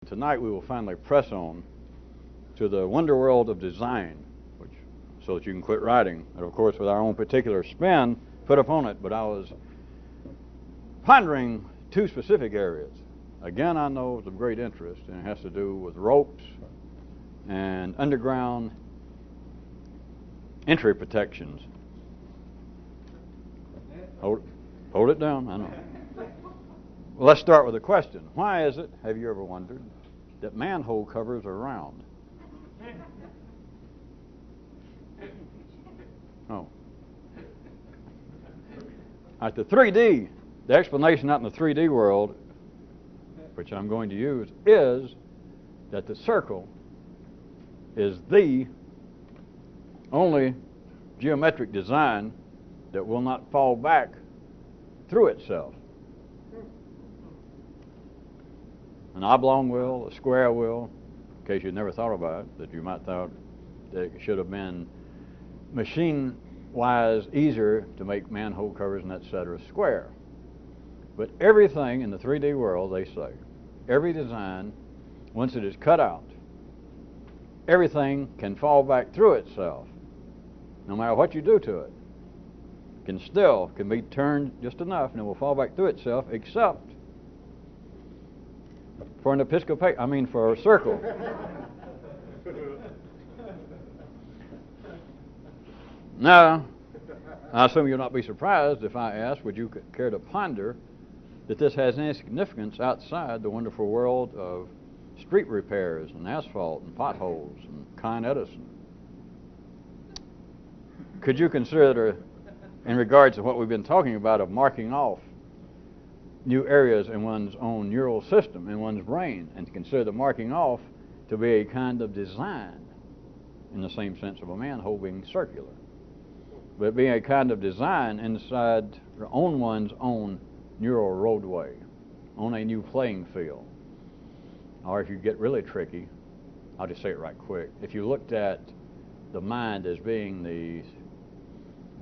tonight we will finally press on to the wonder world of design, which, so that you can quit writing, and of course with our own particular spin put upon it. But I was pondering two specific areas. Again, I know it's of great interest, and it has to do with ropes and underground entry protections. Hold it down, I know. Well, let's start with a question. Why is it, have you ever wondered, that manhole covers are round? Oh. At the 3D, the explanation out in the 3D world, which I'm going to use, is that the circle is the only geometric design that will not fall back through itself. An oblong will, a square will, in case you never thought about it, that you might thought that it should have been machine-wise easier to make manhole covers and etc. square. But everything in the 3D world, they say, every design, once it is cut out, everything can fall back through itself. No matter what you do to it, can be turned just enough and it will fall back through itself, except for for a circle. Now, I assume you'll not be surprised if I ask, would you care to ponder that this has any significance outside the wonderful world of street repairs and asphalt and potholes and Con Edison? Could you consider, in regards to what we've been talking about, of marking off new areas in one's own neural system, in one's brain, and to consider the marking off to be a kind of design in the same sense of a manhole being circular, but being a kind of design inside or on one's own neural roadway, on a new playing field? Or if you get really tricky, I'll just say it right quick, if you looked at the mind as being the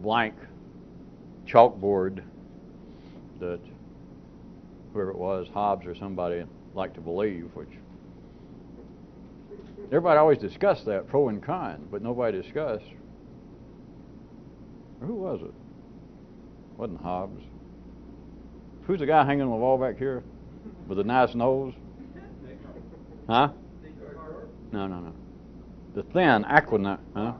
blank chalkboard that whoever it was, Hobbes or somebody, liked to believe, which everybody always discussed that, pro and con, but nobody discussed, or who was it? Wasn't Hobbes. Who's the guy hanging on the wall back here with a nice nose? Huh? No. The thin aquanaut, huh?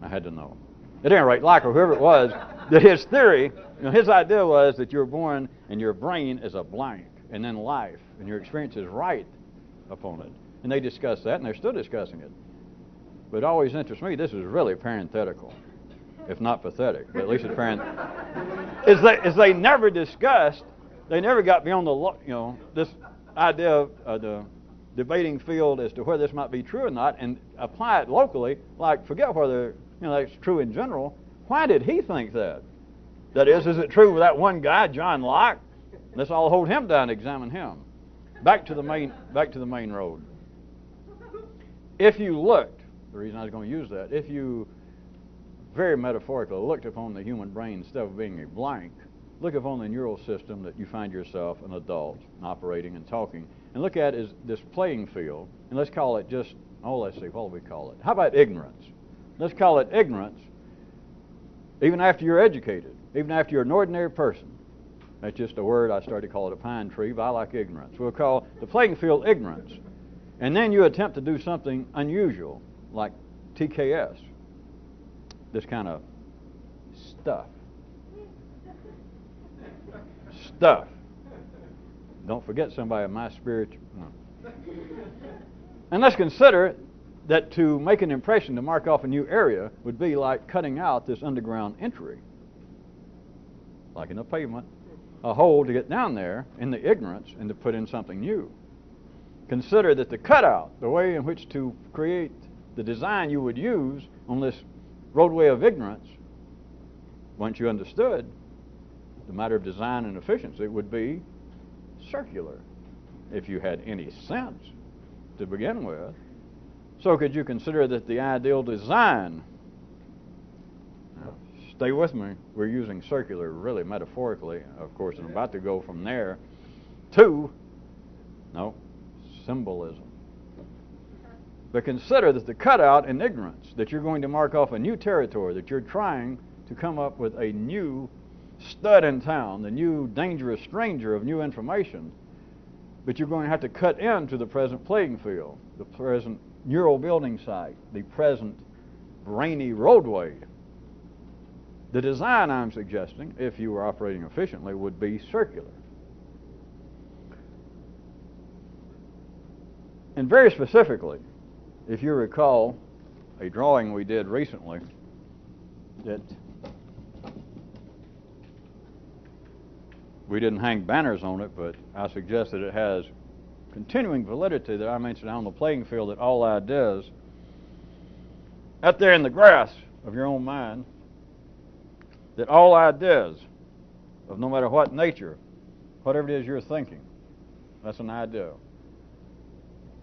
I had to know. At any rate, like or whoever it was, that his theory, his idea was that you're born and your brain is a blank, and then life, and your experience is right upon it. And they discussed that, and they're still discussing it. But it always interests me, this is really parenthetical, if not pathetic, but at least it's is they never discussed, they never got beyond the, this idea of the debating field as to whether this might be true or not, and apply it locally, like forget whether that's true in general. Why did he think that? That is it true with that one guy, John Locke? Let's all hold him down and examine him. Back to the main road. If you looked, the reason I was going to use that, if you very metaphorically looked upon the human brain instead of being a blank, look upon the neural system that you find yourself an adult operating and talking, and look at it as this playing field, and let's call it just, let's see, what do we call it? How about ignorance? Let's call it ignorance, even after you're educated, even after you're an ordinary person. That's just a word, I started to call it a pine tree, but I like ignorance. We'll call the playing field ignorance. And then you attempt to do something unusual, like TKS, this kind of stuff. Don't forget somebody of my spiritual. No. And let's consider that to make an impression, to mark off a new area, would be like cutting out this underground entry, like in a pavement, a hole to get down there in the ignorance and to put in something new. Consider that the cutout, the way in which to create the design you would use on this roadway of ignorance, once you understood the matter of design and efficiency, would be circular, if you had any sense to begin with. So could you consider that the ideal design, now, stay with me, we're using circular really metaphorically, of course, and I'm about to go from there Symbolism. But consider that the cutout in ignorance, that you're going to mark off a new territory, that you're trying to come up with a new stud in town, the new dangerous stranger of new information, but you're going to have to cut into the present playing field, the present neural building site, the present brainy roadway. The design I'm suggesting, if you were operating efficiently, would be circular. And very specifically, if you recall a drawing we did recently that we didn't hang banners on it, but I suggest that it has continuing validity that I mentioned on the playing field, that all ideas out there in the grass of your own mind, that all ideas of no matter what nature, whatever it is you're thinking, that's an idea.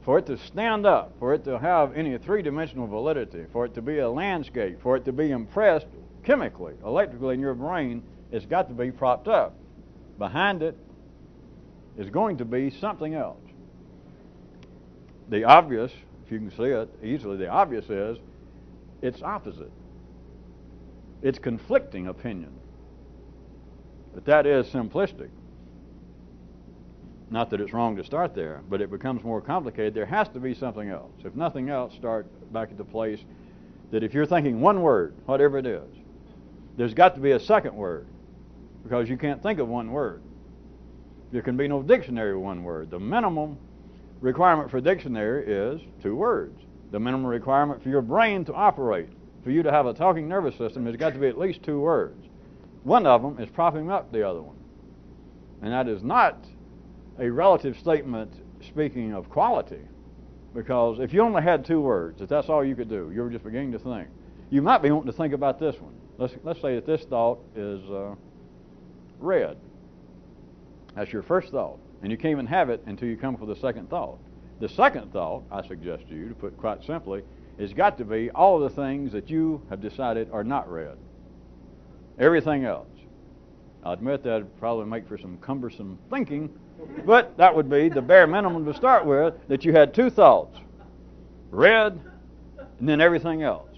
For it to stand up, for it to have any three-dimensional validity, for it to be a landscape, for it to be impressed chemically, electrically in your brain, it's got to be propped up. Behind it is going to be something else. The obvious, if you can see it easily, the obvious is its opposite. It's conflicting opinion. But that is simplistic. Not that it's wrong to start there, but it becomes more complicated. There has to be something else. If nothing else, start back at the place that if you're thinking one word, whatever it is, there's got to be a second word, because you can't think of one word. There can be no dictionary with one word. The minimum requirement for a dictionary is 2 words. The minimum requirement for your brain to operate, for you to have a talking nervous system, has got to be at least 2 words. One of them is propping up the other one. And that is not a relative statement speaking of quality, because if you only had 2 words, if that's all you could do, you were just beginning to think, you might be wanting to think about this one. Let's say that this thought is red. That's your first thought, and you can't even have it until you come up with a second thought. The second thought, I suggest to you, to put it quite simply, has got to be all of the things that you have decided are not red. Everything else. I'll admit that would probably make for some cumbersome thinking, but that would be the bare minimum to start with, that you had 2 thoughts. Red, and then everything else.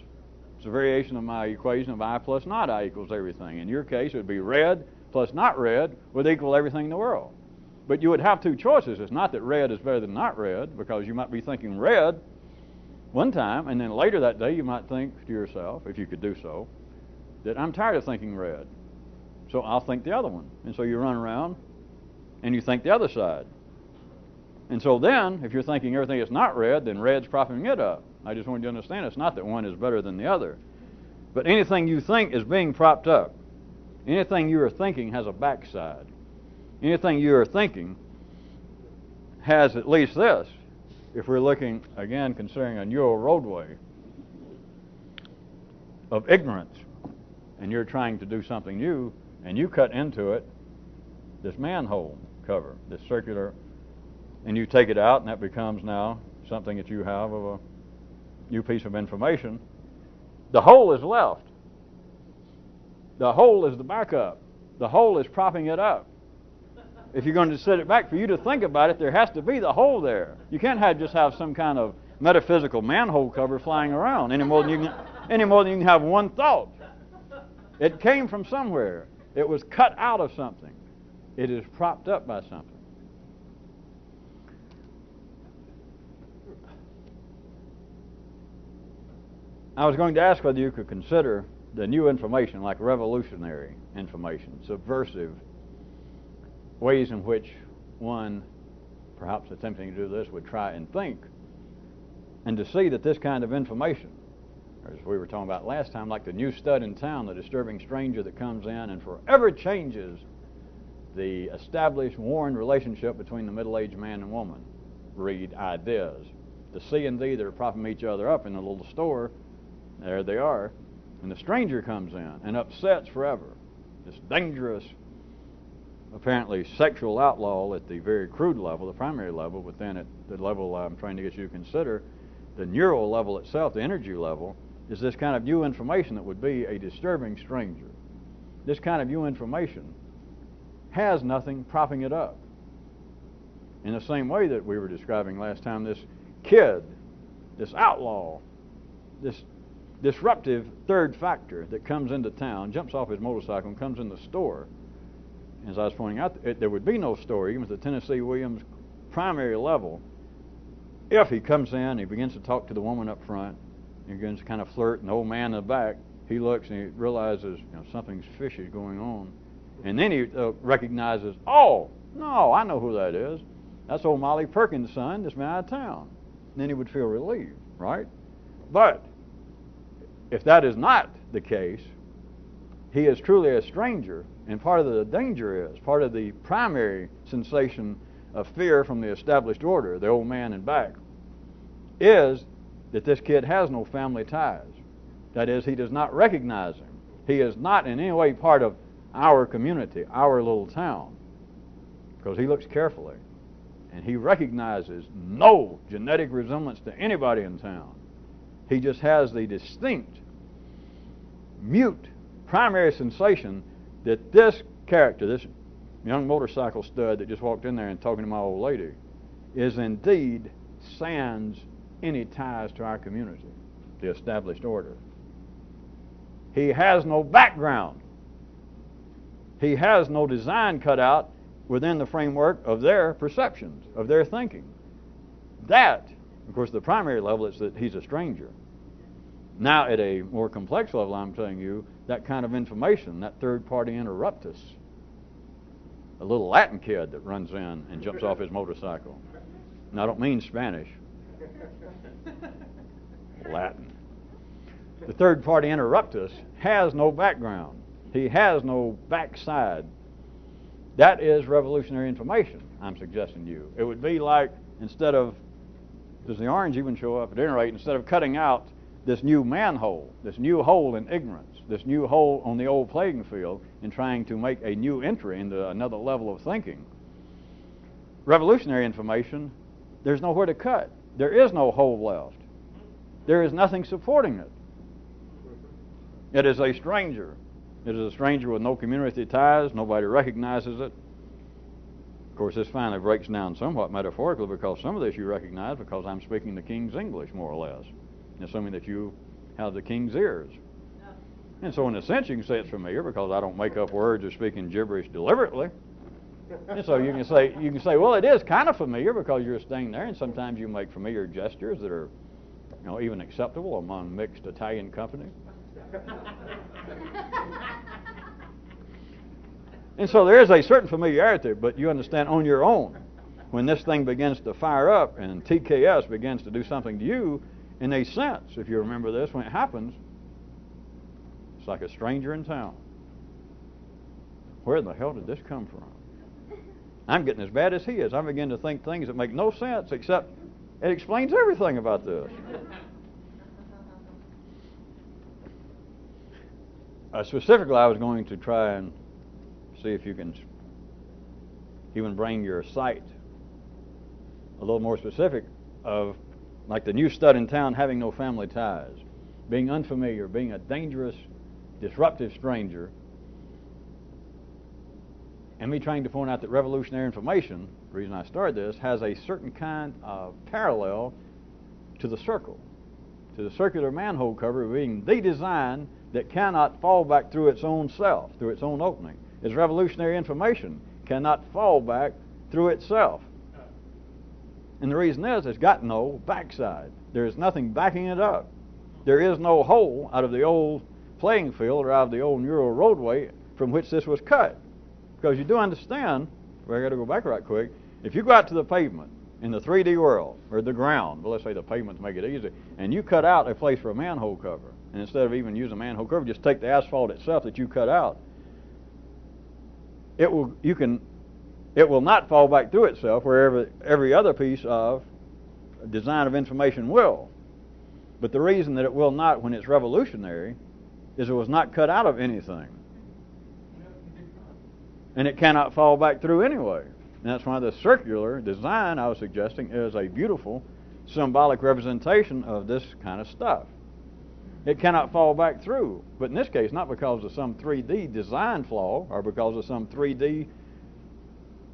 It's a variation of my equation of I plus not I equals everything. In your case, it would be red plus not red would equal everything in the world. But you would have 2 choices. It's not that red is better than not red, because you might be thinking red one time, and then later that day you might think to yourself, if you could do so, that I'm tired of thinking red, so I'll think the other one. And so you run around and you think the other side. And so then, if you're thinking everything is not red, then red's propping it up. I just want you to understand it's not that one is better than the other. But anything you think is being propped up. Anything you are thinking has a backside. Anything you are thinking has at least this. If we're looking, again, considering a neural roadway of ignorance, and you're trying to do something new, and you cut into it this manhole cover, this circular, and you take it out, and that becomes now something that you have of a new piece of information. The hole is left. The hole is the backup. The hole is propping it up. If you're going to set it back for you to think about it, there has to be the hole there. You can't just have some kind of metaphysical manhole cover flying around any more than you can have one thought. It came from somewhere. It was cut out of something. It is propped up by something. I was going to ask whether you could consider the new information like revolutionary information, subversive ways in which one, perhaps attempting to do this, would try and think, and to see that this kind of information, as we were talking about last time, like the new stud in town, the disturbing stranger that comes in and forever changes the established, worn relationship between the middle-aged man and woman. Read ideas. The C and D that are propping each other up in the little store, there they are, and the stranger comes in and upsets forever. This dangerous, apparently sexual outlaw at the very crude level, the primary level, but then at the level I'm trying to get you to consider, the neural level itself, the energy level, is this kind of new information that would be a disturbing stranger. This kind of new information has nothing propping it up. in the same way that we were describing last time, this kid, this outlaw, this disruptive third factor that comes into town, jumps off his motorcycle and comes in the store. As I was pointing out, there would be no store, even at the Tennessee Williams primary level, if he comes in, he begins to talk to the woman up front, he begins to kind of flirt, and the old man in the back, he looks and he realizes something's fishy going on. And then he recognizes, oh, no, I know who that is. That's old Molly Perkins' son, this man out of town. And then he would feel relieved, right? But if that is not the case, he is truly a stranger. And part of the danger is, part of the primary sensation of fear from the established order, the old man in back, is that this kid has no family ties. That is, he does not recognize him. He is not in any way part of our community, our little town, because he looks carefully and he recognizes no genetic resemblance to anybody in town. He just has the distinct, mute, primary sensation that this character, this young motorcycle stud that just walked in there and talking to my old lady, is indeed sans any ties to our community, the established order. He has no background. He has no design cut out within the framework of their perceptions, of their thinking. That, of course, the primary level is that he's a stranger. Now, at a more complex level, I'm telling you, that kind of information, that third-party interruptus, a little Latin kid that runs in and jumps off his motorcycle. Now, I don't mean Spanish. Latin. The third-party interruptus has no background. He has no backside. That is revolutionary information, I'm suggesting to you. It would be like, instead of, does the orange even show up? At any rate, instead of cutting out this new manhole, this new hole in ignorance, this new hole on the old playing field, and trying to make a new entry into another level of thinking, revolutionary information, there's nowhere to cut. There is no hole left. There is nothing supporting it. It is a stranger. It is a stranger with no community ties. Nobody recognizes it. Of course, this finally breaks down somewhat metaphorically, because some of this you recognize because I'm speaking the King's English, more or less, assuming that you have the King's ears. And so in a sense you can say it's familiar because I don't make up words or speak in gibberish deliberately. And so you can say, well, it is kind of familiar because you're staying there, and sometimes you make familiar gestures that are, even acceptable among mixed Italian company. And so there is a certain familiarity, but you understand on your own, when this thing begins to fire up and TKS begins to do something to you, in a sense, if you remember this, when it happens, it's like a stranger in town. Where the hell did this come from? I'm getting as bad as he is. I begin to think things that make no sense, except it explains everything about this. Specifically, I was going to try and see if you can even bring your sight a little more specific of, like the new stud in town having no family ties, being unfamiliar, being a dangerous, disruptive stranger, and me trying to point out that revolutionary information, the reason I started this, has a certain kind of parallel to the circle, to the circular manhole cover being the design that cannot fall back through its own self, through its own opening. As revolutionary information cannot fall back through itself. And the reason is it's got no backside. There is nothing backing it up. There is no hole out of the old playing field or out of the old neural roadway from which this was cut. Because you do understand, well, I got to go back right quick, if you go out to the pavement in the 3D world, or the ground, well, let's say the pavement to make it easy, and you cut out a place for a manhole cover, and instead of even using a manhole cover, just take the asphalt itself that you cut out, it will not fall back through itself wherever every other piece of design of information will. But the reason that it will not when it's revolutionary is it was not cut out of anything. And it cannot fall back through anyway. And that's why the circular design I was suggesting is a beautiful symbolic representation of this kind of stuff. It cannot fall back through. But in this case, not because of some 3D design flaw or because of some 3D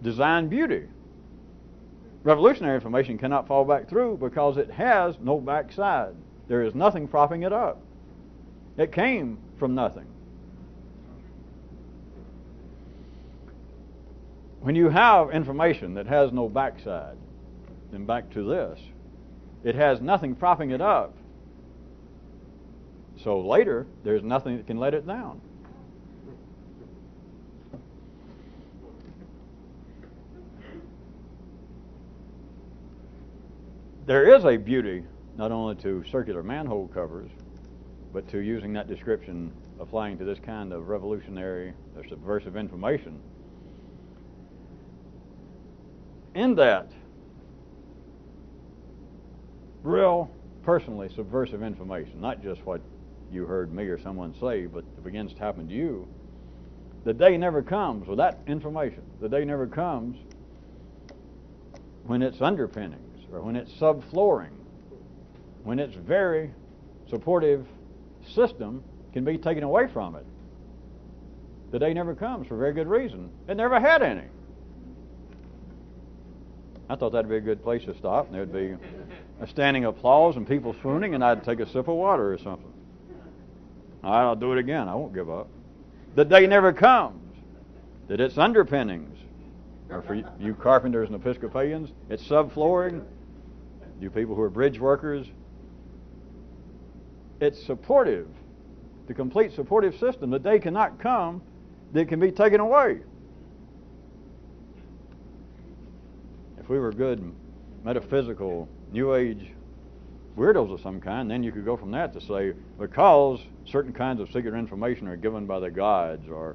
design beauty. Revolutionary information cannot fall back through because it has no backside. There is nothing propping it up. It came from nothing. When you have information that has no backside, then back to this, it has nothing propping it up. So later, there's nothing that can let it down. There is a beauty not only to circular manhole covers, but to using that description applying to this kind of revolutionary or subversive information. In that, real, personally subversive information, not just what you heard me or someone say, but it begins to happen to you, the day never comes with that information. The day never comes when its underpinnings or when its subflooring, when its very supportive system can be taken away from it. The day never comes for very good reason. It never had any. I thought that'd be a good place to stop, and there'd be a standing applause and people swooning, and I'd take a sip of water or something. I'll do it again. I won't give up. The day never comes that its underpinnings, or for you carpenters and Episcopalians, its subflooring, you people who are bridge workers, it's supportive, the complete supportive system. The day cannot come that it can be taken away. If we were good metaphysical, New Age weirdos of some kind, then you could go from that to say, because certain kinds of secret information are given by the gods, or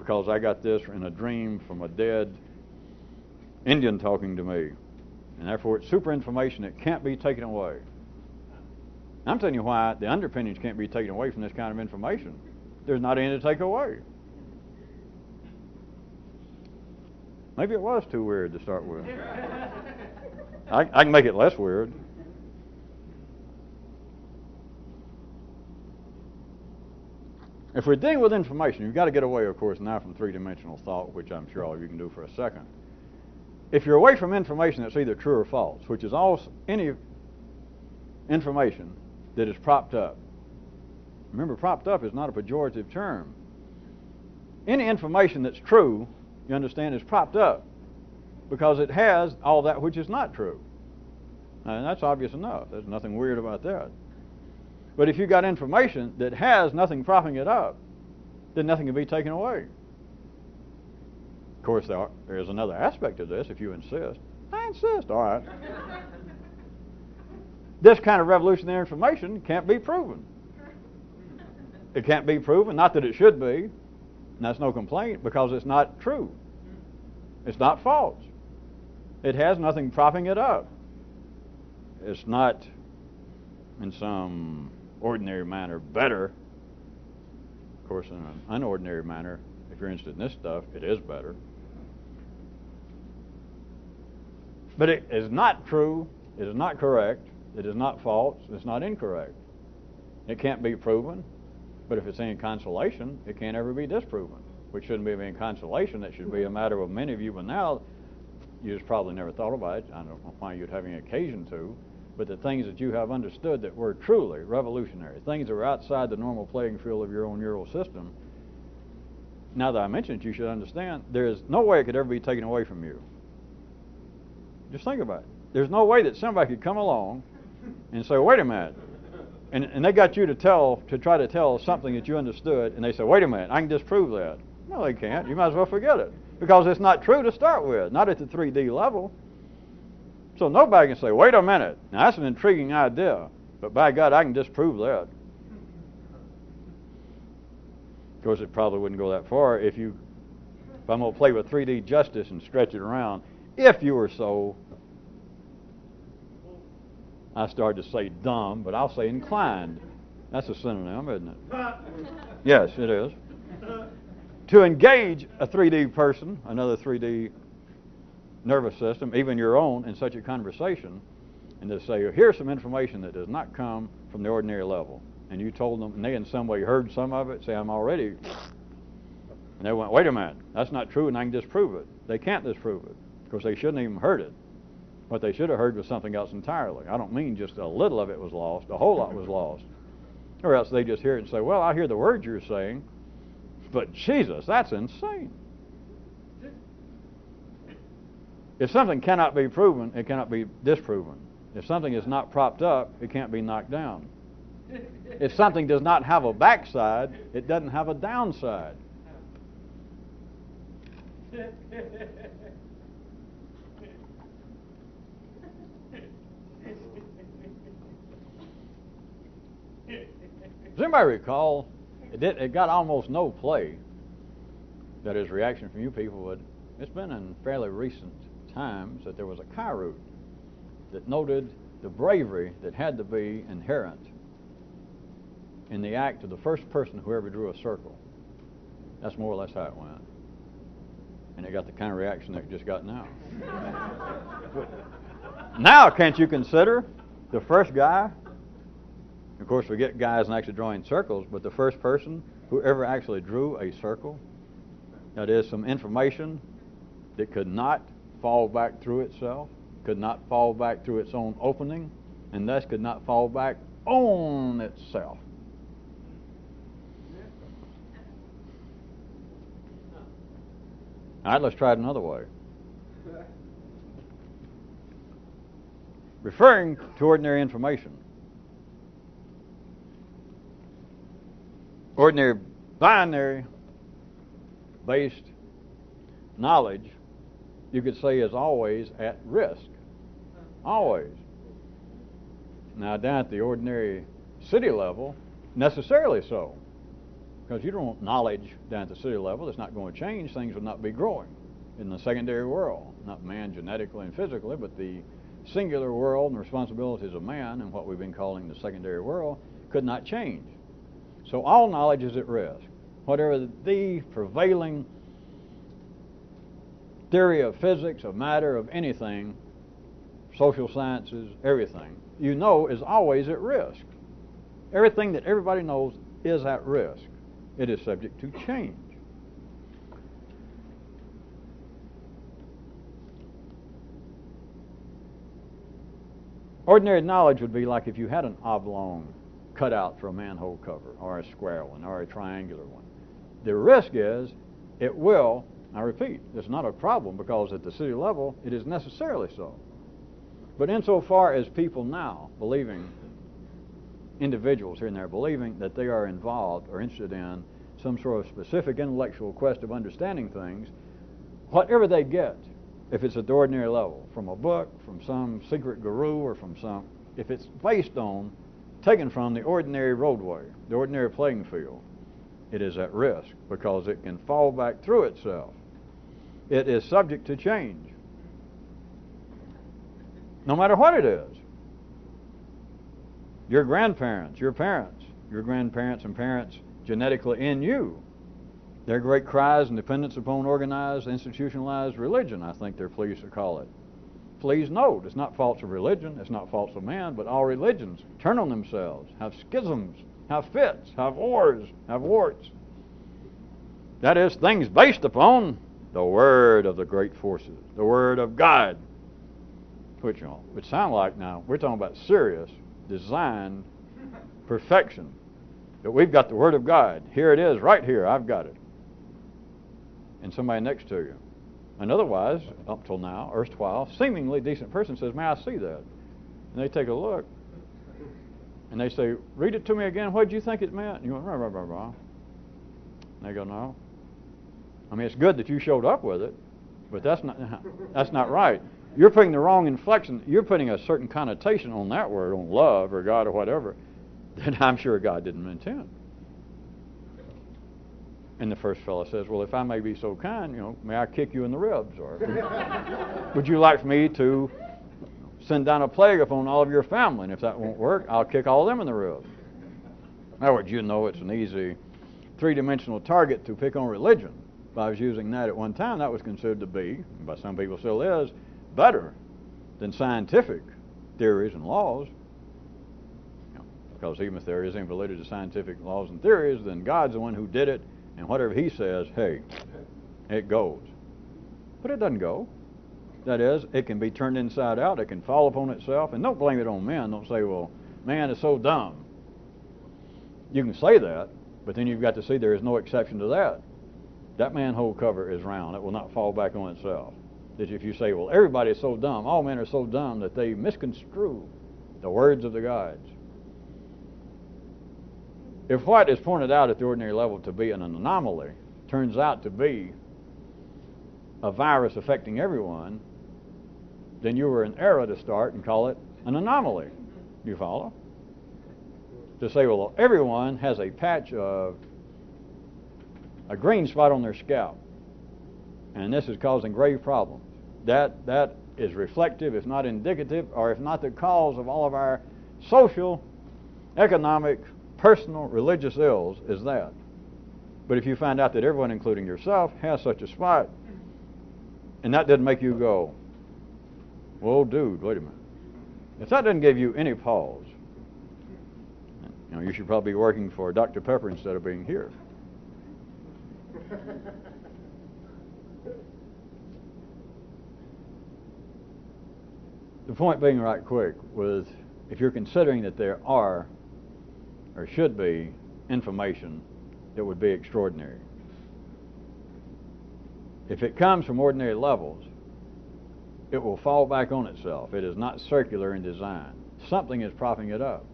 because I got this in a dream from a dead Indian talking to me, and therefore it's super information that can't be taken away. I'm telling you why the underpinnings can't be taken away from this kind of information. There's not any to take away. Maybe it was too weird to start with. I can make it less weird. If we're dealing with information, you've got to get away, of course, now from three-dimensional thought, which I'm sure all of you can do for a second. If you're away from information that's either true or false, which is any information that is propped up. Remember, propped up is not a pejorative term. Any information that's true, you understand, is propped up because it has all that which is not true. And that's obvious enough. There's nothing weird about that. But if you've got information that has nothing propping it up, then nothing can be taken away. Of course, there is another aspect of this, if you insist. I insist, all right. This kind of revolutionary information can't be proven. It can't be proven, not that it should be, and that's no complaint, because it's not true. It's not false. It has nothing propping it up. It's not, in some ordinary manner, better. Of course, in an unordinary manner, if you're interested in this stuff, it is better. But it is not true, it is not correct, it is not false, it's not incorrect. It can't be proven, but if it's any consolation, it can't ever be disproven, which shouldn't be any consolation. That should be a matter of many of you, but now you just probably never thought about it. I don't know why you'd have any occasion to, but the things that you have understood that were truly revolutionary, things that were outside the normal playing field of your own neural system, now that I mentioned it, you should understand there is no way it could ever be taken away from you. Just think about it. There's no way that somebody could come along and say, wait a minute, and they got you to try to tell something that you understood, and they say, wait a minute, I can disprove that. No, they can't. You might as well forget it, because it's not true to start with, not at the 3D level. So nobody can say, wait a minute, now that's an intriguing idea, but by God, I can disprove that. Of course, it probably wouldn't go that far if I'm going to play with 3D justice and stretch it around. If you were so, I started to say dumb, but I'll say inclined. That's a synonym, isn't it? Yes, it is. To engage a 3D person, another 3D nervous system, even your own, in such a conversation, and to say, here's some information that does not come from the ordinary level. And you told them, and they in some way heard some of it, say, I'm already, and they went, wait a minute, that's not true, and I can disprove it. They can't disprove it, because they shouldn't even heard it. What they should have heard was something else entirely. I don't mean just a little of it was lost. A whole lot was lost. Or else they just hear it and say, well, I hear the words you're saying, but Jesus, that's insane. If something cannot be proven, it cannot be disproven. If something is not propped up, it can't be knocked down. If something does not have a backside, it doesn't have a downside. Does anybody recall, it got almost no play, that is reaction from you people, but it's been in fairly recent times that there was a Kairos that noted the bravery that had to be inherent in the act of the first person who ever drew a circle. That's more or less how it went. And it got the kind of reaction that it just got now. Now, can't you consider the first guy? Of course, we get guys and actually drawing circles, but the first person who ever actually drew a circle, that is, some information that could not fall back through itself, could not fall back through its own opening, and thus could not fall back on itself. All right, let's try it another way. Referring to ordinary information, ordinary binary-based knowledge, you could say, is always at risk. Always. Now, down at the ordinary city level, necessarily so. Because you don't want knowledge down at the city level that's not going to change, things will not be growing. In the secondary world, not man genetically and physically, but the singular world and responsibilities of man and what we've been calling the secondary world could not change. So all knowledge is at risk. Whatever the prevailing theory of physics, of matter, of anything, social sciences, everything, you know is always at risk. Everything that everybody knows is at risk. It is subject to change. Ordinary knowledge would be like if you had an oblong cutout for a manhole cover, or a square one, or a triangular one. The risk is it will, I repeat, it's not a problem because at the city level it is necessarily so. But insofar as people now believing, individuals here and there believing that they are involved or interested in some sort of specific intellectual quest of understanding things, whatever they get, if it's at the ordinary level, from a book, from some secret guru, or from some, if it's based on, taken from the ordinary roadway, the ordinary playing field, it is at risk because it can fall back through itself. It is subject to change, no matter what it is. Your grandparents, your parents, your grandparents and parents genetically in you, their great cries and dependence upon organized, institutionalized religion, I think they're pleased to call it. Please note, it's not faults of religion, it's not faults of man, but all religions turn on themselves, have schisms, have fits, have wars, have warts. That is, things based upon the word of the great forces, the word of God, which, would sound like now, we're talking about serious, designed perfection. That we've got the word of God. Here it is, right here, I've got it. And somebody next to you. And otherwise, up till now, erstwhile, seemingly decent person says, may I see that? And they take a look. And they say, read it to me again. What did you think it meant? And you go, rah, rah, rah, rah. And they go, no. I mean, it's good that you showed up with it, but that's not right. You're putting the wrong inflection. You're putting a certain connotation on that word, on love or God or whatever, that I'm sure God didn't intend. And the first fellow says, well, if I may be so kind, may I kick you in the ribs? Or would you like for me to send down a plague upon all of your family? And if that won't work, I'll kick all of them in the ribs. In other words, it's an easy three-dimensional target to pick on religion. If I was using that at one time, that was considered to be, and by some people still is, better than scientific theories and laws. Because even if there is any validity to scientific laws and theories, then God's the one who did it, and whatever He says, hey, it goes. But it doesn't go. That is, it can be turned inside out. It can fall upon itself. And don't blame it on men. Don't say, well, man is so dumb. You can say that, but then you've got to see there is no exception to that. That manhole cover is round. It will not fall back on itself. That if you say, well, everybody is so dumb, all men are so dumb that they misconstrue the words of the gods. If what is pointed out at the ordinary level to be an anomaly turns out to be a virus affecting everyone, then you were in error to start and call it an anomaly. You follow? To say, well, everyone has a patch of a green spot on their scalp, and this is causing grave problems. That is reflective, if not indicative, or if not the cause of all of our social, economic, personal, religious ills, is that. But if you find out that everyone, including yourself, has such a spot, and that didn't make you go, whoa, dude, wait a minute. If that doesn't give you any pause, you should probably be working for Dr. Pepper instead of being here. The point being, right quick, was if you're considering that there are or should be information that would be extraordinary, if it comes from ordinary levels, it will fall back on itself. It is not circular in design. Something is propping it up.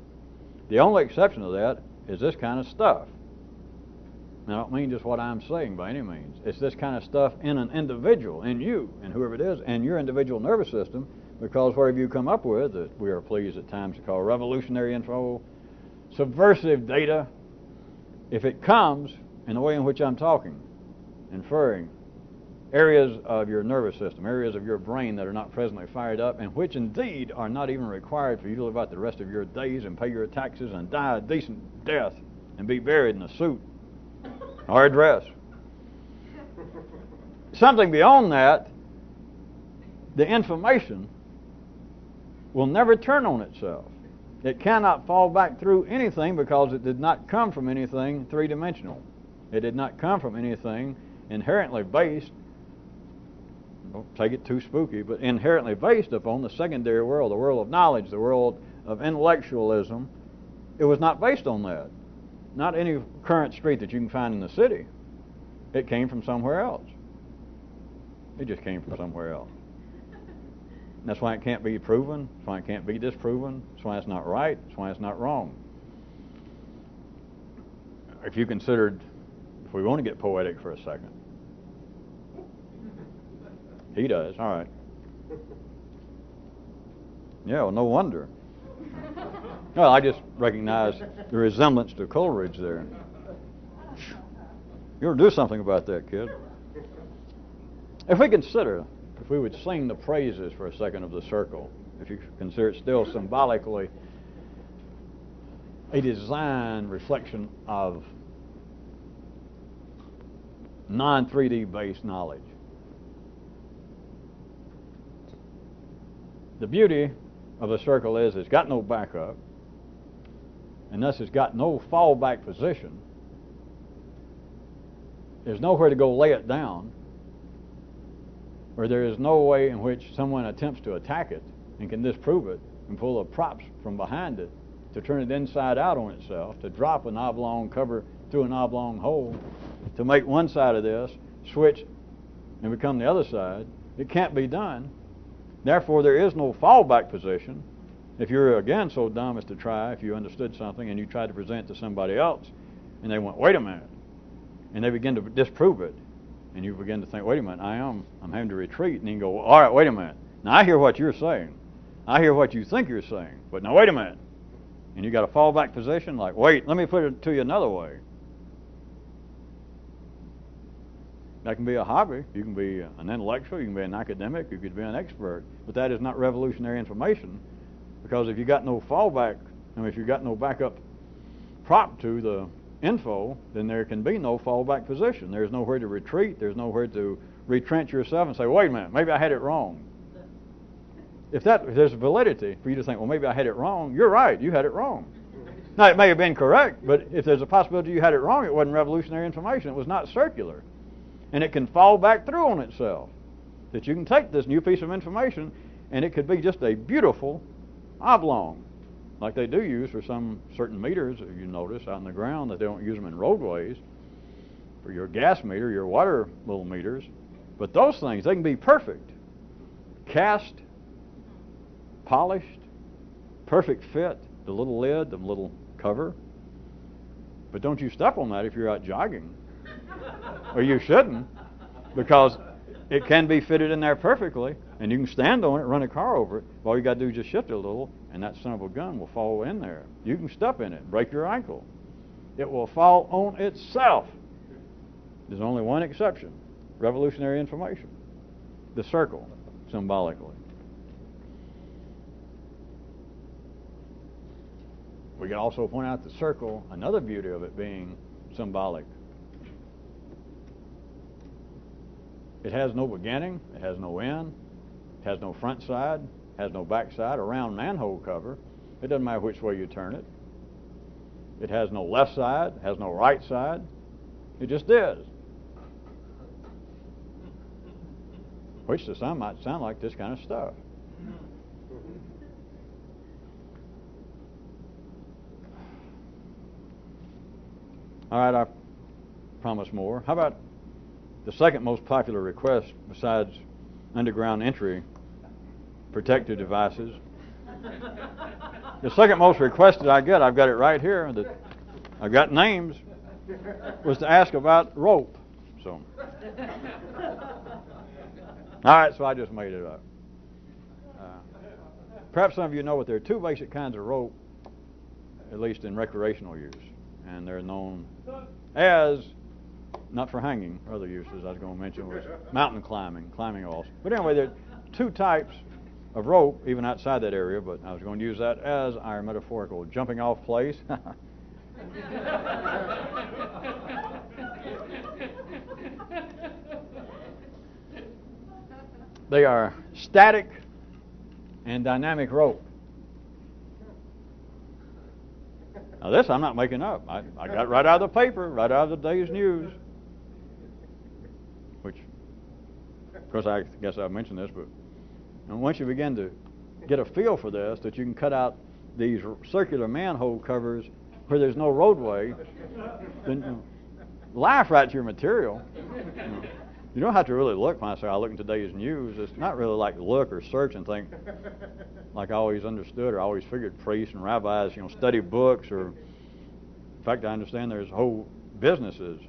The only exception to that is this kind of stuff. And I don't mean just what I'm saying by any means. It's this kind of stuff in an individual, in you, and whoever it is, and your individual nervous system, because whatever you come up with, that we are pleased at times to call revolutionary info, subversive data, if it comes in the way in which I'm talking, inferring areas of your nervous system, areas of your brain that are not presently fired up, and which indeed are not even required for you to live out the rest of your days and pay your taxes and die a decent death and be buried in a suit or a dress. Something beyond that, the information will never turn on itself. It cannot fall back through anything because it did not come from anything three-dimensional. It did not come from anything inherently based, don't take it too spooky, but inherently based upon the secondary world, the world of knowledge, the world of intellectualism. It was not based on that. Not any current street that you can find in the city. It came from somewhere else. It just came from somewhere else. And that's why it can't be proven. That's why it can't be disproven. That's why it's not right. That's why it's not wrong. If you considered, if we want to get poetic for a second, he does. All right. Yeah, well, no wonder. Well, I just recognize the resemblance to Coleridge there. You ought to do something about that, kid. If we consider, if we would sing the praises for a second of the circle, if you consider it still symbolically a design reflection of non-3D based knowledge. The beauty of the circle is it's got no backup, and thus it's got no fallback position. There's nowhere to go lay it down, or there is no way in which someone attempts to attack it and can disprove it and pull the props from behind it to turn it inside out on itself, to drop an oblong cover through an oblong hole, to make one side of this switch and become the other side. It can't be done. Therefore, there is no fallback position. If you're, again, so dumb as to try, if you understood something and you tried to present it to somebody else, and they went, wait a minute, and they begin to disprove it, and you begin to think, wait a minute, I'm having to retreat, and you can go, well, all right, wait a minute. Now, I hear what you're saying. I hear what you think you're saying, but now, wait a minute. And you got a fallback position, like, wait, let me put it to you another way. That can be a hobby. You can be an intellectual. You can be an academic. You could be an expert. But that is not revolutionary information, because if you got no fallback, if you got no backup prop to the info, then there can be no fallback position. There's nowhere to retreat. There's nowhere to retrench yourself and say, wait a minute, maybe I had it wrong. If there's validity for you to think, well, maybe I had it wrong, you're right, you had it wrong. Now, it may have been correct, but if there's a possibility you had it wrong, it wasn't revolutionary information. It was not circular. And it can fall back through on itself. that you can take this new piece of information and it could be just a beautiful oblong, like they do use for some certain meters, if you notice, out in the ground, that they don't use them in roadways, for your gas meter, your water little meters. But those things, they can be perfect. Cast, polished, perfect fit, the little lid, the little cover. But don't you step on that if you're out jogging. Or you shouldn't, because it can be fitted in there perfectly, and you can stand on it, run a car over it. All you got to do is just shift it a little, and that son of a gun will fall in there. You can step in it, break your ankle. It will fall on itself. There's only one exception. Revolutionary information. The circle, symbolically. We can also point out the circle, another beauty of it being symbolic. It has no beginning, it has no end, it has no front side, it has no back side. A round manhole cover, it doesn't matter which way you turn it. It has no left side, it has no right side. It just is. Which to some might sound like this kind of stuff. All right, I promise more. How about the second most popular request besides underground entry protective devices? The second most requested I get, I've got it right here, that I've got names, was to ask about rope. So, all right, so I just made it up. Perhaps some of you know that there are two basic kinds of rope, at least in recreational use, and they're known as, not for hanging, other uses I was going to mention was mountain climbing also. But anyway, there are two types of rope, even outside that area, but I was going to use that as our metaphorical jumping off place. They are static and dynamic rope. Now this I'm not making up. I got right out of the paper, right out of the day's news. Which, of course, I guess I mentioned this, but once you begin to get a feel for this, that you can cut out these circular manhole covers where there's no roadway, then laugh right to your material. You don't have to really look. When I say I look in today's news, it's not really like look or search and think, like I always understood or I always figured priests and rabbis, study books, or in fact I understand there's whole businesses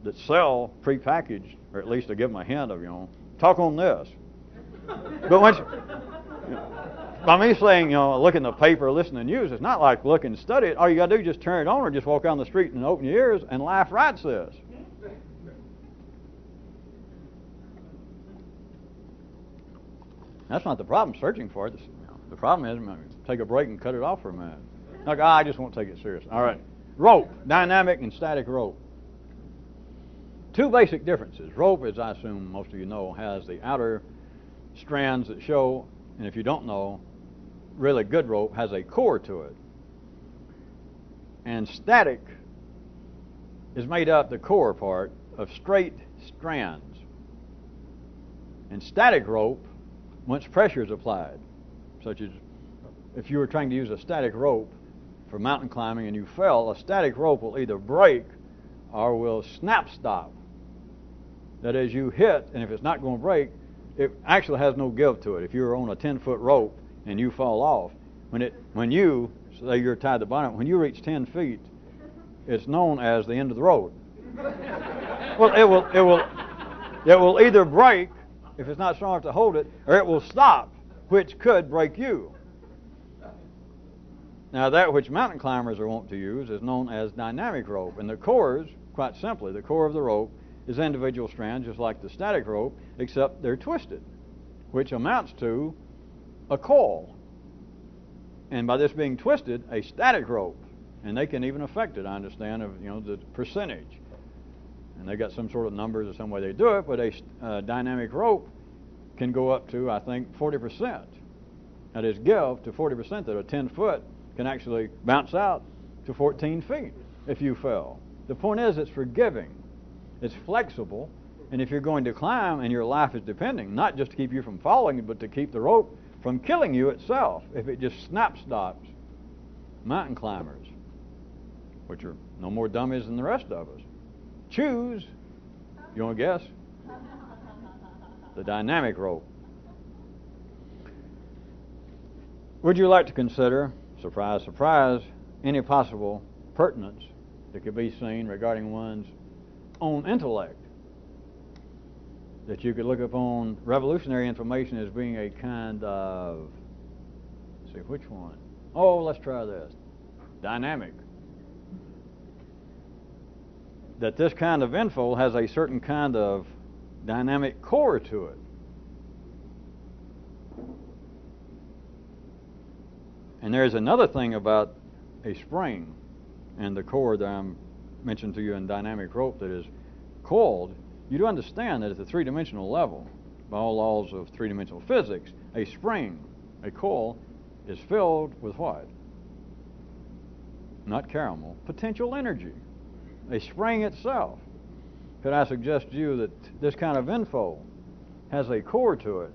that sell prepackaged, or at least to give them a hint of, talk on this. But once, by me saying, look in the paper, listen to the news, it's not like look and study it. All you got to do is just turn it on or just walk down the street and open your ears and laugh right this. That's not the problem, searching for it. The problem is, take a break and cut it off for a minute. Like, I just won't take it serious. All right. Rope, dynamic and static rope. Two basic differences. Rope, as I assume most of you know, has the outer strands that show, and if you don't know, really good rope has a core to it. And static is made up, the core part, of straight strands. And static rope, once pressure is applied, such as if you were trying to use a static rope for mountain climbing and you fell, a static rope will either break or will snap stop. That is, you hit, and if it's not going to break, it actually has no give to it. If you're on a 10-foot rope and you fall off, when you say you're tied to the bottom, when you reach 10 feet, it's known as the end of the road. Well, it will either break if it's not strong enough to hold it, or it will stop, which could break you. Now, that which mountain climbers are wont to use is known as dynamic rope, and the cores, quite simply, the core of the rope is individual strands, just like the static rope, except they're twisted, which amounts to a coil. And by this being twisted, a static rope, and they can even affect it, I understand, of the percentage. And they got some sort of numbers or some way they do it, but a dynamic rope can go up to, I think, 40%. That is, give to 40%, that a 10-foot can actually bounce out to 14 feet if you fell. The point is, it's forgiving, it's flexible, And if you're going to climb and your life is depending, not just to keep you from falling, but to keep the rope from killing you itself, if it just stops, mountain climbers, which are no more dummies than the rest of us, choose, you want to guess? The dynamic rope. Would you like to consider, surprise, surprise, any possible pertinence that could be seen regarding one's own intellect? That you could look upon revolutionary information as being a kind of, let's see, which one? Oh, let's try this. Dynamic. That this kind of info has a certain kind of dynamic core to it. And there's another thing about a spring and the core that I mentioned to you in dynamic rope that is coiled. You do understand that at the three-dimensional level, by all laws of three-dimensional physics, a spring, a coil, is filled with what? Not caramel, potential energy. A spring itself. Could I suggest to you that this kind of info has a core to it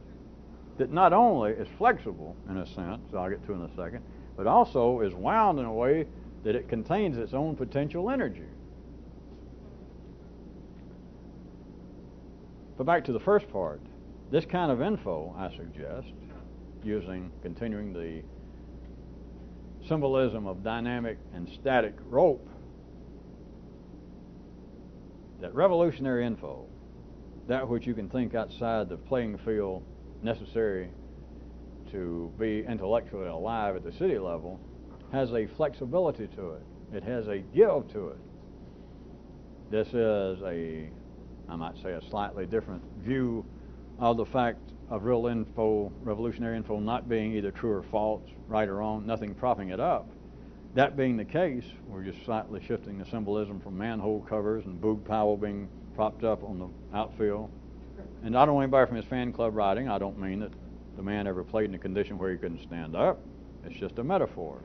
that not only is flexible in a sense, I'll get to in a second, but also is wound in a way that it contains its own potential energy. But back to the first part, this kind of info, I suggest, continuing the symbolism of dynamic and static rope, that revolutionary info, that which you can think outside the playing field necessary to be intellectually alive at the city level, has a flexibility to it. It has a give to it. This is I might say, a slightly different view of the fact of real info, revolutionary info, not being either true or false, right or wrong, nothing propping it up. That being the case, we're just slightly shifting the symbolism from manhole covers and Boog Powell being propped up on the outfield. And I don't want anybody from his fan club writing, I don't mean that the man ever played in a condition where he couldn't stand up. It's just a metaphor.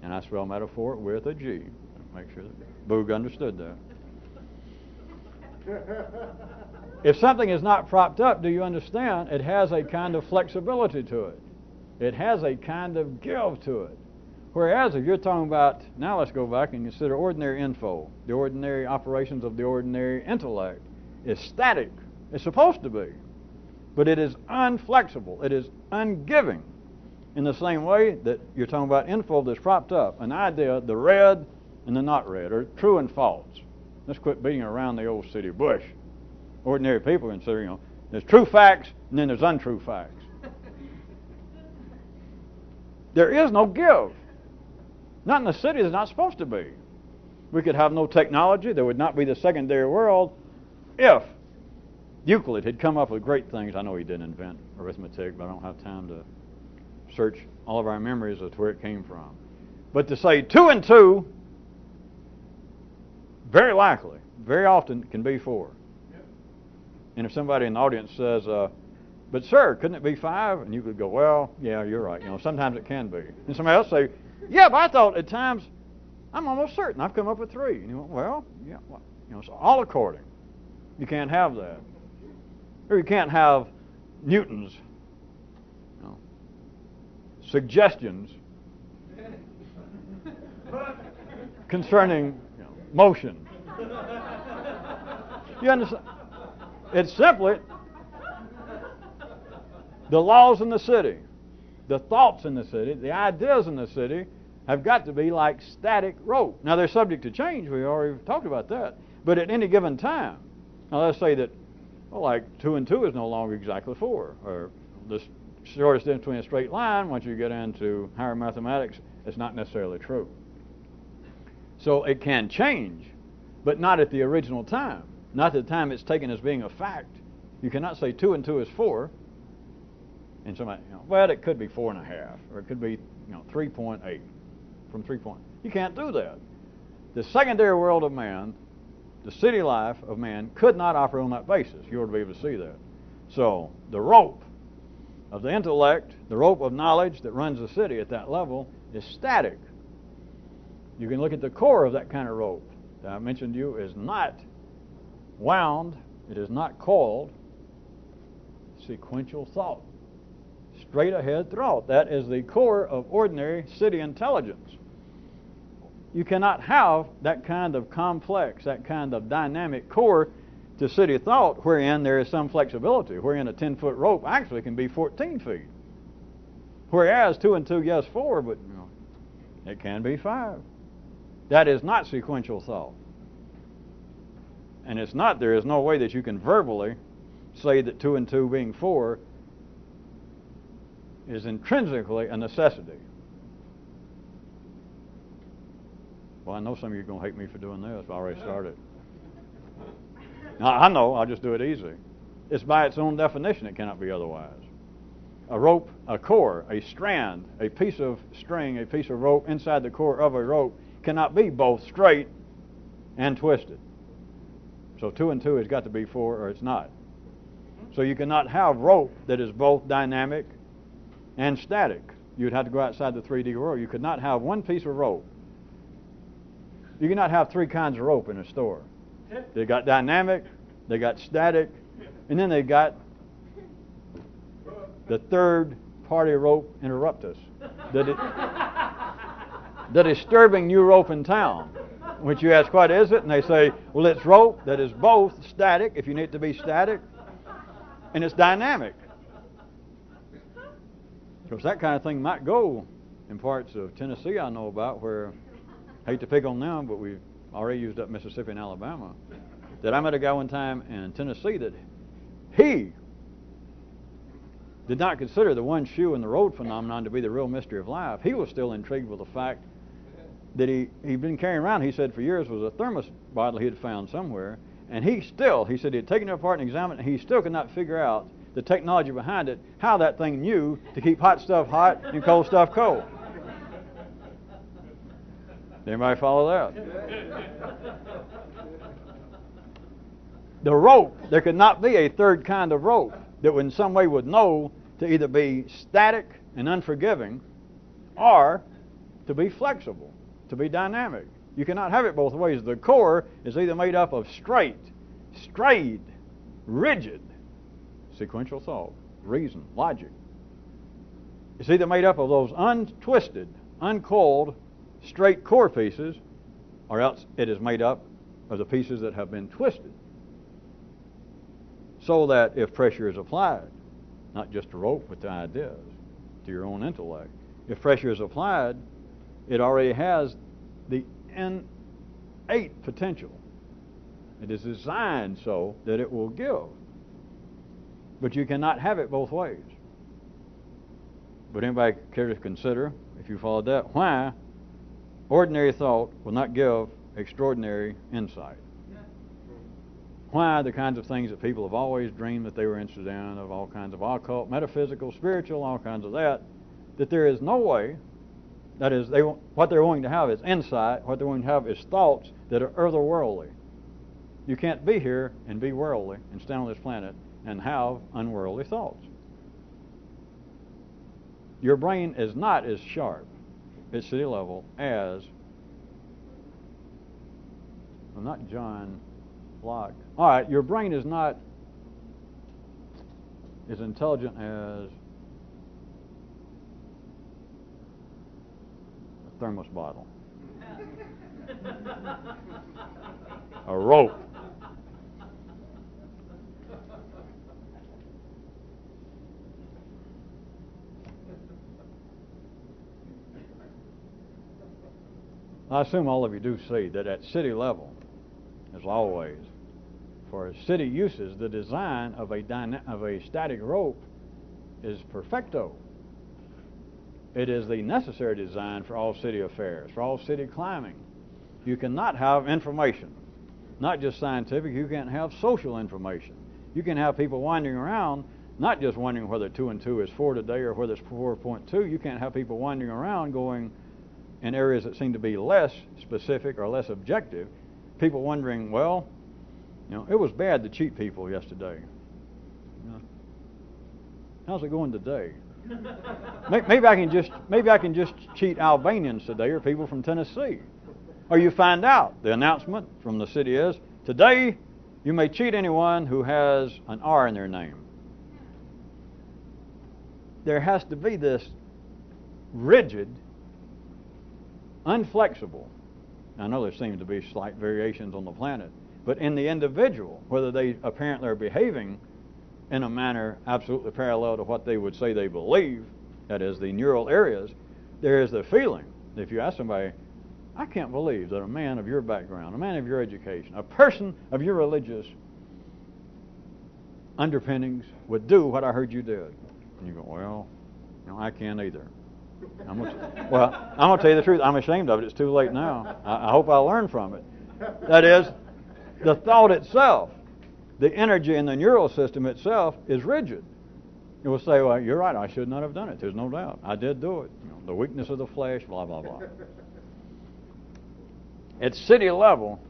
And I spell metaphor with a G. Make sure that Boog understood that. If something is not propped up, do you understand? It has a kind of flexibility to it. It has a kind of give to it. Whereas if you're talking about, now let's go back and consider ordinary info, the ordinary operations of the ordinary intellect, is static. It's supposed to be. But it is unflexible. It is ungiving. In the same way that you're talking about info that's propped up, an idea, the read and the not read, or true and false. Let's quit beating around the old city bush. Ordinary people consider, there's true facts and then there's untrue facts. There is no give. Not in the city, there's not supposed to be. We could have no technology. There would not be the secondary world if Euclid had come up with great things. I know he didn't invent arithmetic, but I don't have time to search all of our memories as to where it came from. But to say 2 and 2, very likely, very often can be 4. Yep. And if somebody in the audience says, but sir, couldn't it be 5? And you could go, well, yeah, you're right. Sometimes it can be. And somebody else say, yeah, but I thought at times, I'm almost certain I've come up with 3. And you go, well, yeah, so all according. You can't have that. Or you can't have Newton's suggestions concerning motion. You understand? It's simply the laws in the city, the thoughts in the city, the ideas in the city have got to be like static rope. Now they're subject to change. We already talked about that. But at any given time, now let's say that, like 2 and 2 is no longer exactly 4, or this shortest distance between a straight line, once you get into higher mathematics, it's not necessarily true. So it can change, but not at the original time. Not at the time it's taken as being a fact. You cannot say 2 and 2 is 4, and somebody, well, it could be 4.5, or it could be, 3.8 from 3 point. You can't do that. The secondary world of man, the city life of man, could not operate on that basis. You ought to be able to see that. So the rope of the intellect, the rope of knowledge that runs the city at that level is static. You can look at the core of that kind of rope that I mentioned to you is not wound. It is not coiled. Sequential thought. Straight ahead thought. That is the core of ordinary city intelligence. You cannot have that kind of complex, that kind of dynamic core to city thought wherein there is some flexibility, wherein a 10-foot rope actually can be 14 feet. Whereas 2 and 2, yes, 4, but it can be 5. That is not sequential thought. And there is no way that you can verbally say that 2 and 2 being 4 is intrinsically a necessity. Well, I know some of you are going to hate me for doing this. I already started. Now, I know, I'll just do it easy. It's by its own definition, it cannot be otherwise. A rope, a core, a strand, a piece of string, a piece of rope inside the core of a rope cannot be both straight and twisted. So 2 and 2 has got to be 4 or it's not. So you cannot have rope that is both dynamic and static. You'd have to go outside the 3D world. You could not have one piece of rope. You cannot have 3 kinds of rope in a store. They got dynamic, they got static, and then they got the third party rope interruptus. The disturbing new rope in town. Which you ask, what is it? And they say, well, it's rope that is both static, if you need it to be static, and it's dynamic. Because that kind of thing might go in parts of Tennessee I know about where, I hate to pick on them, but we've already used up Mississippi and Alabama, that I met a guy one time in Tennessee that he did not consider the one shoe in the road phenomenon to be the real mystery of life. He was still intrigued with the fact that he'd been carrying around, he said for years, was a thermos bottle he had found somewhere, and he said he had taken it apart and examined it, and he still could not figure out the technology behind it, how that thing knew to keep hot stuff hot and cold stuff cold. Anybody follow that? The rope, there could not be a third kind of rope that in some way would know to either be static and unforgiving or to be flexible, to be dynamic. You cannot have it both ways. The core is either made up of straight, strayed, rigid, sequential thought, reason, logic. It's either made up of those untwisted, uncoiled, straight core pieces, or else it is made up of the pieces that have been twisted. So that if pressure is applied, not just to rope, but to ideas, to your own intellect, if pressure is applied, it already has the innate potential. It is designed so that it will give. But you cannot have it both ways. But anybody care to consider, if you followed that, why ordinary thought will not give extraordinary insight? Why the kinds of things that people have always dreamed that they were interested in, of all kinds of occult, metaphysical, spiritual, all kinds of that there is no way, that is, what they're willing to have is insight, what they're willing to have is thoughts that are otherworldly. You can't be here and be worldly and stand on this planet and have unworldly thoughts. Your brain is not as sharp at city level as, well, not John Locke. All right, your brain is not as intelligent as a thermos bottle, a rope. I assume all of you do see that at city level, as always, for city uses, the design of a static rope is perfecto. It is the necessary design for all city affairs, for all city climbing. You cannot have information, not just scientific, you can't have social information. You can have people wandering around, not just wondering whether 2 and 2 is 4 today or whether it's 4.2. You can't have people wandering around going in areas that seem to be less specific or less objective. People wondering, well, it was bad to cheat people yesterday. How's it going today? Maybe I can just cheat Albanians today or people from Tennessee. Or you find out the announcement from the city is, today You may cheat anyone who has an R in their name. There has to be this rigid, unflexible. I know there seems to be slight variations on the planet, but in the individual, whether they apparently are behaving in a manner absolutely parallel to what they would say they believe, that is, the neural areas, there is the feeling. If you ask somebody, I can't believe that a man of your background, a man of your education, a person of your religious underpinnings would do what I heard you did. And you go, well, I can't either. I'm going to tell you the truth. I'm ashamed of it. It's too late now. I hope I learn from it. That is, the thought itself, the energy in the neural system itself is rigid. It will say, well, you're right, I should not have done it. There's no doubt. I did do it. The weakness of the flesh, blah, blah, blah. At city level,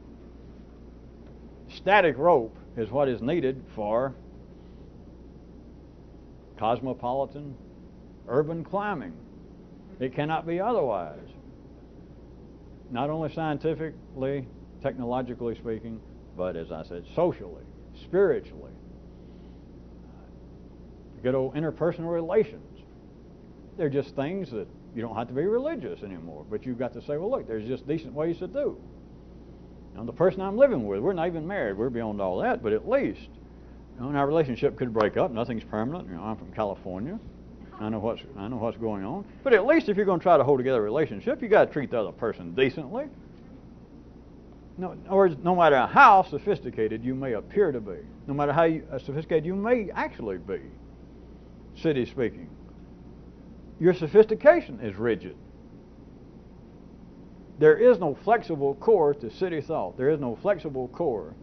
static rope is what is needed for cosmopolitan urban climbing. It cannot be otherwise. Not only scientifically, technologically speaking, but as I said, socially, spiritually. Good old interpersonal relations. They're just things that you don't have to be religious anymore, but you've got to say, well, look, there's just decent ways to do. The person I'm living with, we're not even married, we're beyond all that, but at least, and our relationship could break up. Nothing's permanent. I'm from California. I know what's going on. But at least if you're going to try to hold together a relationship, you got to treat the other person decently. No, or no matter how sophisticated you may appear to be, no matter how sophisticated you may actually be, city speaking, your sophistication is rigid. There is no flexible core to city thought. There is no flexible core.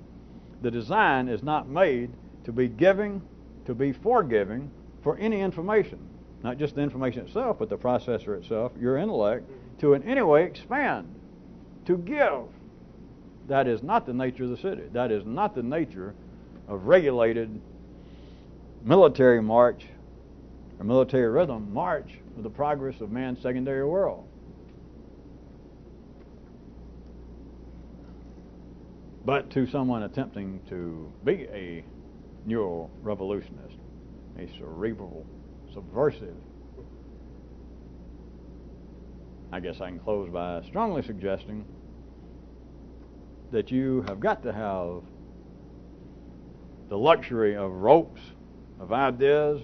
The design is not made to be giving, to be forgiving for any information. Not just the information itself, but the processor itself, your intellect, to in any way expand, to give. That is not the nature of the city. That is not the nature of regulated military march or military rhythm march of the progress of man's secondary world. But to someone attempting to be a neural revolutionist, a cerebral subversive, I guess I can close by strongly suggesting that you have got to have the luxury of ropes, of ideas,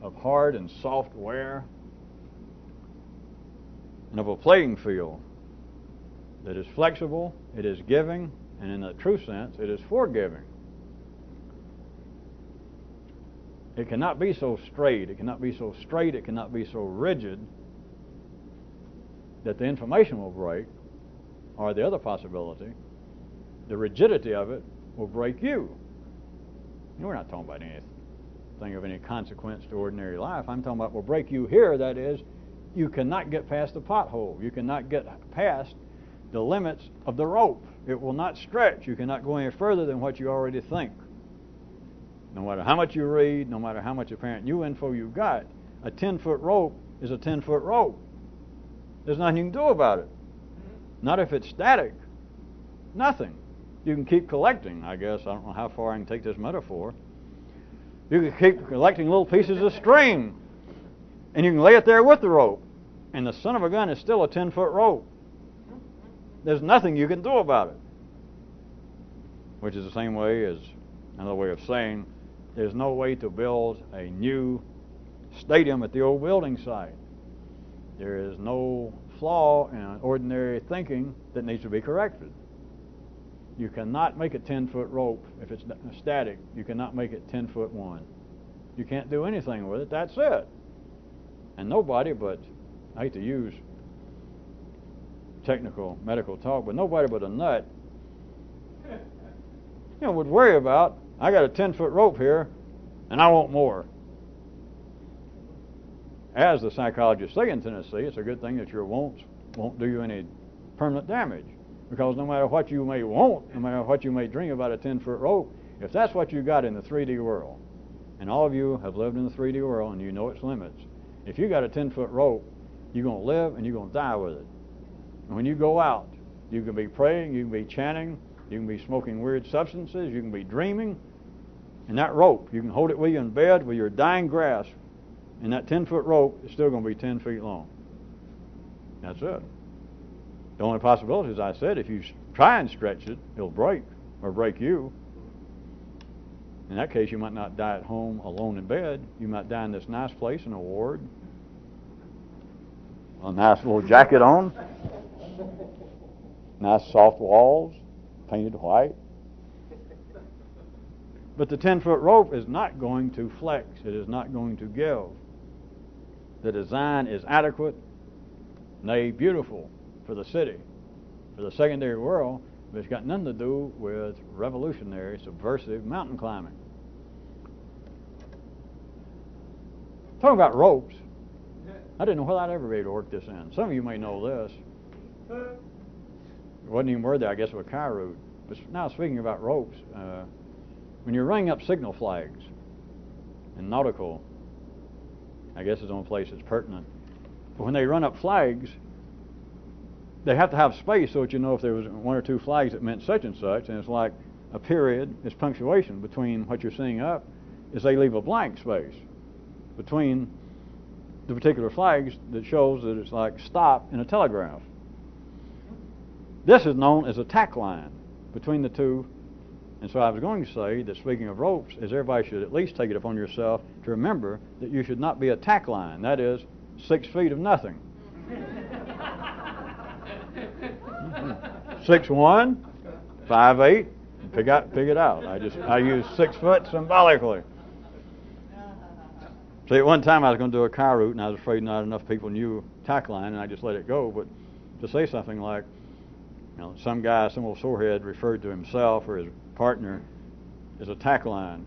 of hard and software, and of a playing field that is flexible, it is giving, and in a true sense, it is forgiving. It cannot be so straight, it cannot be so straight, it cannot be so rigid that the information will break, or the other possibility, the rigidity of it will break you. We're not talking about anything of any consequence to ordinary life. I'm talking about will break you here, that is, you cannot get past the pothole. You cannot get past the limits of the rope. It will not stretch. You cannot go any further than what you already think. No matter how much you read, no matter how much apparent new info you've got, a 10-foot rope is a 10-foot rope. There's nothing you can do about it. Not if it's static. Nothing. You can keep collecting, I guess. I don't know how far I can take this metaphor. You can keep collecting little pieces of string, and you can lay it there with the rope, and the son of a gun is still a 10-foot rope. There's nothing you can do about it. Which is the same way as another way of saying there's no way to build a new stadium at the old building site. There is no flaw in ordinary thinking that needs to be corrected. You cannot make a 10-foot rope if it's static. You cannot make it 10-foot one. You can't do anything with it. That's it. And nobody but, I hate to use technical medical talk, but nobody but a nut would worry about, I got a 10-foot rope here and I want more. As the psychologists say in Tennessee, it's a good thing that your wants won't do you any permanent damage, because no matter what you may want, no matter what you may dream about a 10-foot rope, if that's what you got in the 3D world, and all of you have lived in the 3D world and you know its limits, if you got a 10-foot rope, you're going to live and you're going to die with it. And when you go out, you can be praying, you can be chanting, You can be smoking weird substances. You can be dreaming. And that rope, you can hold it with you in bed with your dying grasp. And that 10-foot rope is still going to be 10 feet long. That's it. The only possibility, as I said, if you try and stretch it, it'll break or break you. In that case, you might not die at home alone in bed. You might die in this nice place in a ward. A nice little jacket on. Nice soft walls, painted white. But the 10-foot rope is not going to flex. It is not going to give. The design is adequate, nay, beautiful for the city, for the secondary world, but it's got nothing to do with revolutionary, subversive mountain climbing. Talking about ropes, I didn't know whether I'd ever be able to work this in. Some of you may know this. It wasn't even word there, I guess, of a cow root. But now speaking about ropes, when you're running up signal flags in nautical, I guess is the only place it's pertinent. But when they run up flags, they have to have space so that you know if there was one or two flags that meant such and such, and it's like a period, it's punctuation between what you're seeing up, is they leave a blank space between the particular flags that shows that it's like stop in a telegraph. This is known as a tack line between the two. And so I was going to say that speaking of ropes, is everybody should at least take it upon yourself to remember that you should not be a tack line. That is 6 feet of nothing. 6'1", 5'8", pick it out. I use 6 foot symbolically. See, at one time I was going to do a cow route, and I was afraid not enough people knew tack line, and I just let it go. But to say something like, some guy, some old sorehead referred to himself or his partner as a tack line.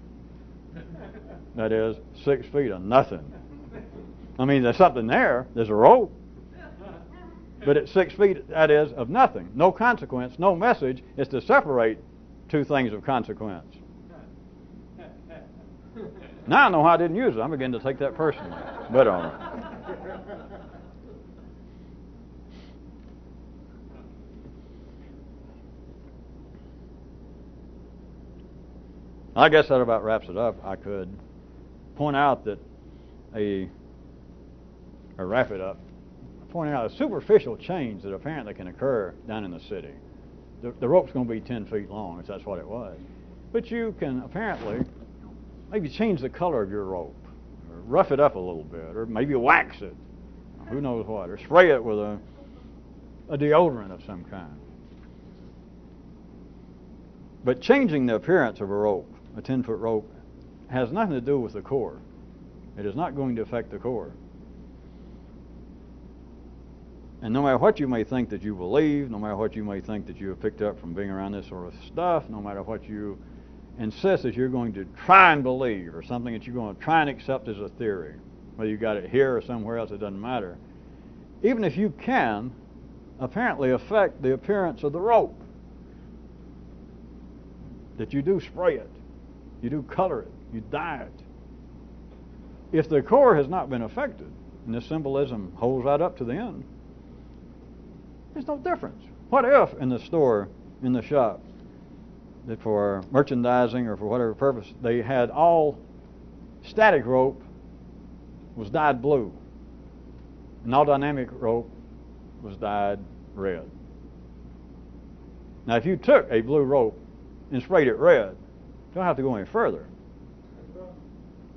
That is 6 feet of nothing. I mean, there's something there. There's a rope. But at 6 feet, that is of nothing. No consequence, no message. It's to separate two things of consequence. Now I know how I didn't use it. I'm beginning to take that personally. But I guess that about wraps it up. I could point out that wrap it up, pointing out a superficial change that apparently can occur down in the city. The rope's going to be 10 feet long, if that's what it was. But you can apparently maybe change the color of your rope, or rough it up a little bit, or maybe wax it, who knows what, or spray it with a deodorant of some kind. But changing the appearance of a rope, a 10-foot rope, has nothing to do with the core. It is not going to affect the core. And no matter what you may think that you believe, no matter what you may think that you have picked up from being around this sort of stuff, no matter what you insist that you're going to try and believe, or something that you're going to try and accept as a theory, whether you got it here or somewhere else, it doesn't matter. Even if you can apparently affect the appearance of the rope, that you do spray it, you do color it, you dye it. If the core has not been affected, and this symbolism holds right up to the end, there's no difference. What if in the store, in the shop, that for merchandising or for whatever purpose, they had all static rope was dyed blue, and all dynamic rope was dyed red? Now, if you took a blue rope and sprayed it red, you don't have to go any further.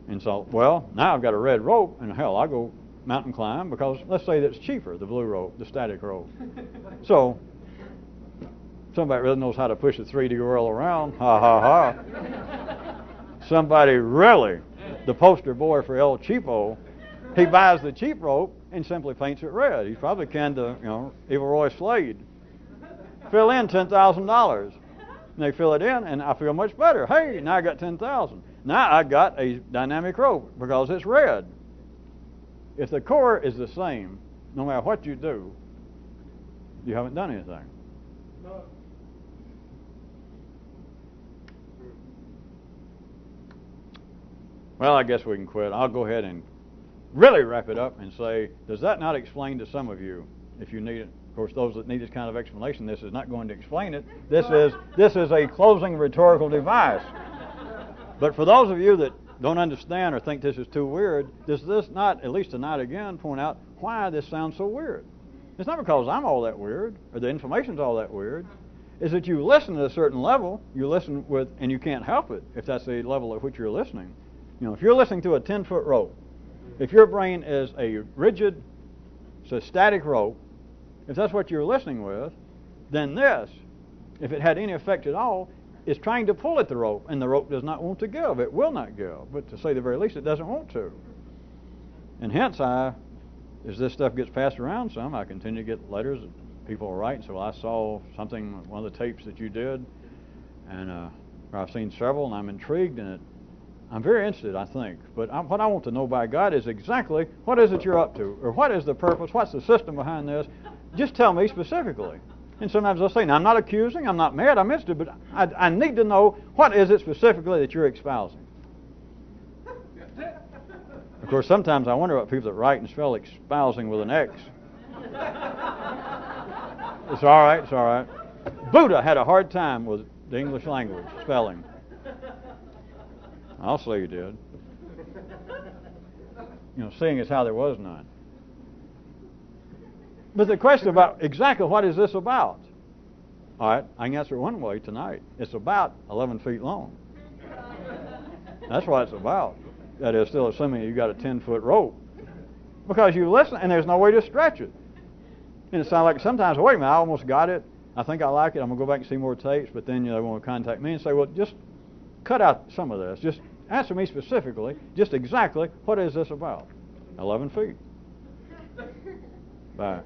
And so, well, now I've got a red rope, and hell, I'll go mountain climb because let's say that's cheaper, the blue rope, the static rope. So, somebody really knows how to push a 3D whirl around. Ha ha ha. Somebody really, the poster boy for El Cheapo, he buys the cheap rope and simply paints it red. He's probably can to, Evil Roy Slade. Fill in $10,000. And they fill it in, and I feel much better. Hey, now I got $10,000. Now I got a dynamic rope because it's red. If the core is the same, no matter what you do, you haven't done anything. No. Well, I guess we can quit. I'll go ahead and really wrap it up and say, does that not explain to some of you, if you need it, course, those that need this kind of explanation, this is not going to explain it. This is a closing rhetorical device. But for those of you that don't understand or think this is too weird, does this not, at least tonight again, point out why this sounds so weird? It's not because I'm all that weird or the information's all that weird. Is that you listen at a certain level, you listen with, and you can't help it if that's the level at which you're listening. You know, if you're listening to a 10-foot rope, if your brain is a rigid, it's a static rope, if that's what you're listening with, then this, if it had any effect at all, is trying to pull at the rope, and the rope does not want to give. It will not give, but to say the very least, it doesn't want to. And hence, as this stuff gets passed around some, I continue to get letters that people are writing. So I saw something, one of the tapes that you did, and I've seen several, and I'm intrigued in it. I'm very interested, I think. But what I want to know by God is exactly what is it you're up to, or what is the purpose, what's the system behind this. Just tell me specifically. And sometimes I'll say, now I'm not accusing, I'm not mad, I'm interested, but I need to know what is it specifically that you're espousing. Of course, sometimes I wonder about people that write and spell espousing with an X. It's all right, it's all right. Buddha had a hard time with the English language, spelling. I'll say he did. You know, seeing as how there was none. But the question about exactly what is this about? All right, I can answer it one way tonight. It's about 11 feet long. That's what it's about. That is, still assuming you got a 10-foot rope. Because you listen, and there's no way to stretch it. And it sounds like sometimes, wait a minute, I almost got it. I think I like it. I'm going to go back and see more tapes. But then they want to contact me and say, well, just cut out some of this. Just answer me specifically, just exactly, what is this about? 11 feet. Bye.